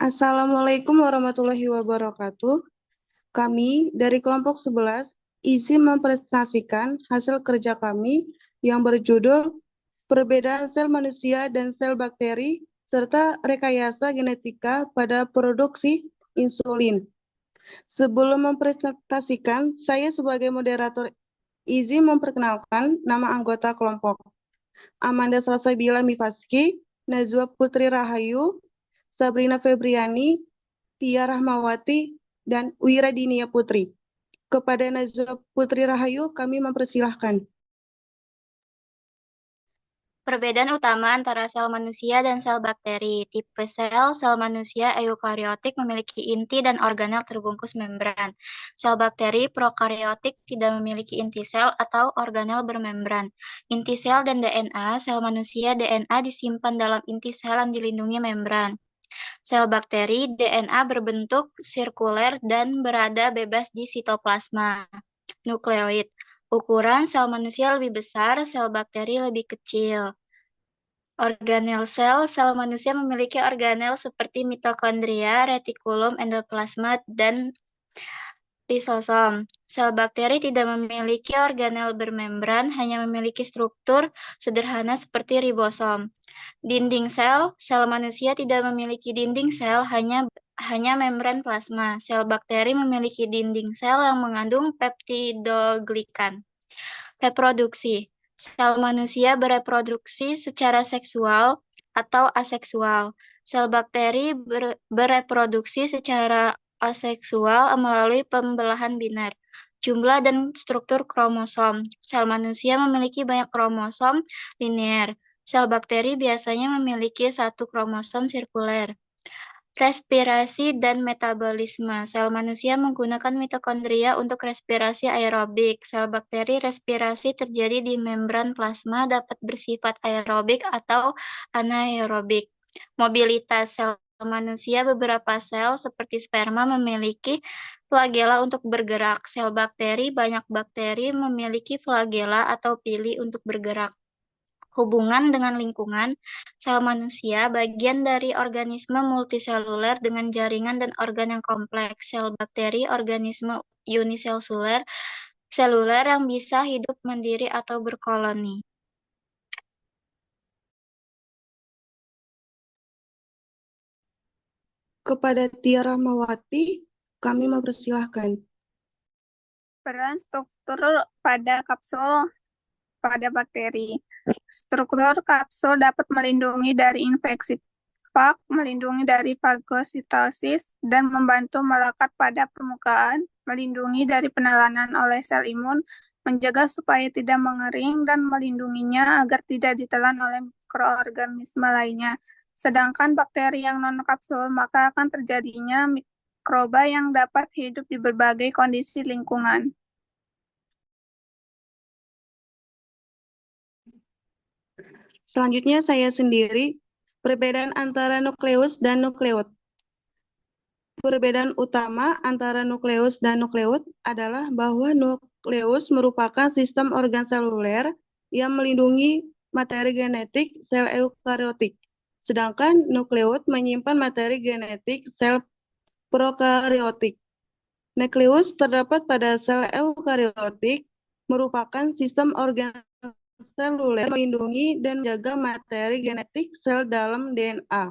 Assalamualaikum warahmatullahi wabarakatuh. Kami dari kelompok 11 izin mempresentasikan hasil kerja kami yang berjudul Perbedaan sel manusia dan sel bakteri serta rekayasa genetika pada produksi insulin. Sebelum mempresentasikan, saya sebagai moderator izin memperkenalkan nama anggota kelompok. Amanda Salsabila Mifaski, Najwa Putri Rahayu, Sabrina Febriani, Tia Rahmawati, dan Wiradinia Putri. Kepada Najwa Putri Rahayu, kami mempersilahkan. Perbedaan utama antara sel manusia dan sel bakteri. Tipe sel manusia eukariotik memiliki inti dan organel terbungkus membran. Sel bakteri prokariotik tidak memiliki inti sel atau organel bermembran. Inti sel dan DNA, sel manusia DNA disimpan dalam inti sel yang dilindungi membran. Sel bakteri DNA berbentuk sirkuler dan berada bebas di sitoplasma. Nukleoid. Ukuran sel manusia lebih besar, sel bakteri lebih kecil. Organel sel manusia memiliki organel seperti mitokondria, retikulum, endoplasma, dan lisosom. Sel bakteri tidak memiliki organel bermembran, hanya memiliki struktur sederhana seperti ribosom. Dinding sel manusia tidak memiliki dinding sel, hanya membran plasma. Sel bakteri memiliki dinding sel yang mengandung peptidoglikan. Reproduksi. Sel manusia bereproduksi secara seksual atau aseksual. Sel bakteri bereproduksi secara aseksual melalui pembelahan biner. Jumlah dan struktur kromosom. Sel manusia memiliki banyak kromosom linear. Sel bakteri biasanya memiliki satu kromosom sirkuler. Respirasi dan metabolisme. Sel manusia menggunakan mitokondria untuk respirasi aerobik. Sel bakteri respirasi terjadi di membran plasma dapat bersifat aerobik atau anaerobik. Mobilitas sel manusia, beberapa sel seperti sperma memiliki flagela untuk bergerak. Sel bakteri, banyak bakteri memiliki flagela atau pili untuk bergerak. Hubungan dengan lingkungan, sel manusia bagian dari organisme multiseluler dengan jaringan dan organ yang kompleks. Sel bakteri, organisme uniseluler yang bisa hidup mandiri atau berkoloni. Kepada Tia Rahmawati, kami mempersilahkan. Peran struktur pada kapsul pada bakteri. Struktur kapsul dapat melindungi dari infeksi pak, melindungi dari fagositosis, dan membantu melekat pada permukaan, melindungi dari penelanan oleh sel imun, menjaga supaya tidak mengering, dan melindunginya agar tidak ditelan oleh mikroorganisme lainnya. Sedangkan bakteri yang non-kapsul, maka akan terjadinya mikroba yang dapat hidup di berbagai kondisi lingkungan. Selanjutnya saya sendiri, perbedaan antara nukleus dan nukleot. Perbedaan utama antara nukleus dan nukleot adalah bahwa nukleus merupakan sistem organ seluler yang melindungi materi genetik sel eukariotik, sedangkan nukleot menyimpan materi genetik sel prokariotik. Nukleus terdapat pada sel eukariotik merupakan sistem organ seluler melindungi dan menjaga materi genetik sel dalam DNA.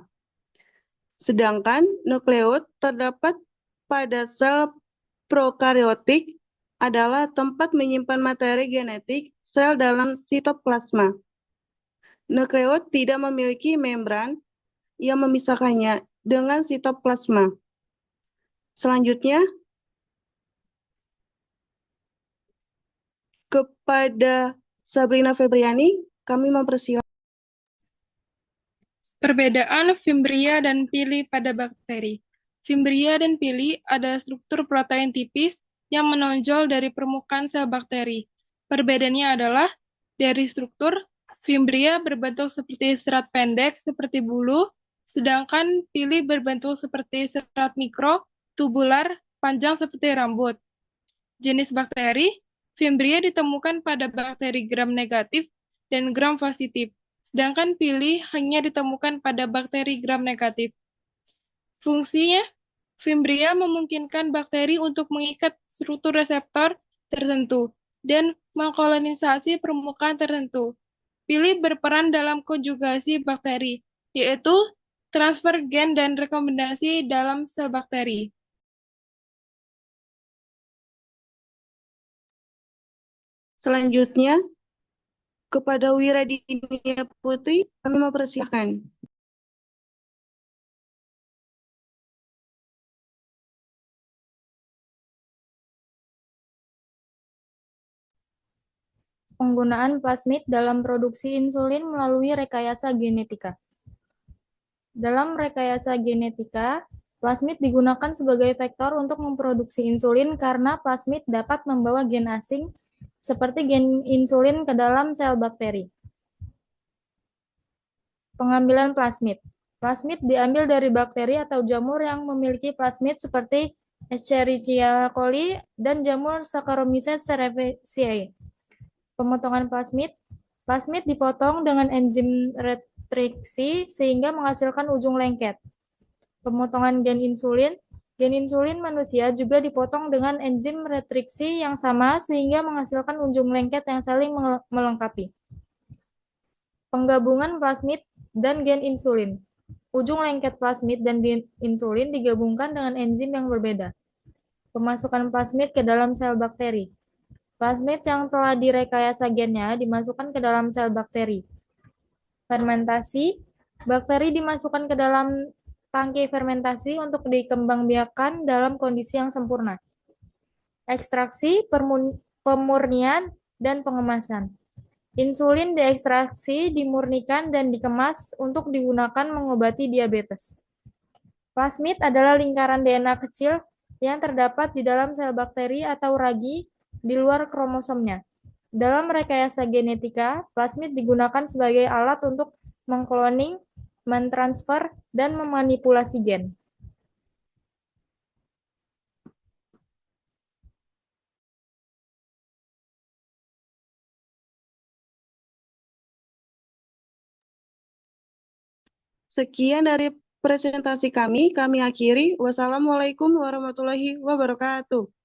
Sedangkan nukleot terdapat pada sel prokariotik adalah tempat menyimpan materi genetik sel dalam sitoplasma. Nukleot tidak memiliki membran yang memisahkannya dengan sitoplasma. Selanjutnya, kepada Sabrina Febriani, kami mempersilahkan. Perbedaan fimbria dan pili pada bakteri. Fimbria dan pili adalah struktur protein tipis yang menonjol dari permukaan sel bakteri. Perbedaannya adalah dari struktur, fimbria berbentuk seperti serat pendek seperti bulu, sedangkan pili berbentuk seperti serat mikro, tubular, panjang seperti rambut. Jenis bakteri, fimbria ditemukan pada bakteri gram negatif dan gram positif, sedangkan pili hanya ditemukan pada bakteri gram negatif. Fungsinya, Fimbria memungkinkan bakteri untuk mengikat struktur reseptor tertentu dan mengkolonisasi permukaan tertentu. Pili berperan dalam konjugasi bakteri, yaitu transfer gen dan rekomendasi dalam sel bakteri. Selanjutnya, kepada Wiradinia Putri, kami mempersilahkan. Penggunaan plasmid dalam produksi insulin melalui rekayasa genetika. Dalam rekayasa genetika, plasmid digunakan sebagai vektor untuk memproduksi insulin karena plasmid dapat membawa gen asing seperti gen insulin ke dalam sel bakteri. Pengambilan plasmid. Plasmid diambil dari bakteri atau jamur yang memiliki plasmid seperti Escherichia coli dan jamur Saccharomyces cerevisiae. Pemotongan plasmid. Plasmid dipotong dengan enzim retriksi sehingga menghasilkan ujung lengket. Pemotongan gen insulin. Gen insulin manusia juga dipotong dengan enzim retriksi yang sama sehingga menghasilkan ujung lengket yang saling melengkapi. Penggabungan plasmid dan gen insulin. Ujung lengket plasmid dan gen insulin digabungkan dengan enzim yang berbeda. Pemasukan plasmid ke dalam sel bakteri. Plasmid yang telah direkayasa gennya dimasukkan ke dalam sel bakteri. Fermentasi. Bakteri dimasukkan ke dalam tangki fermentasi untuk dikembangbiakkan dalam kondisi yang sempurna. Ekstraksi, pemurnian, dan pengemasan. Insulin diekstraksi, dimurnikan, dan dikemas untuk digunakan mengobati diabetes. Plasmid adalah lingkaran DNA kecil yang terdapat di dalam sel bakteri atau ragi di luar kromosomnya. Dalam rekayasa genetika, plasmid digunakan sebagai alat untuk mengkloning, mentransfer, dan memanipulasi gen. Sekian dari presentasi kami akhiri. Wassalamualaikum warahmatullahi wabarakatuh.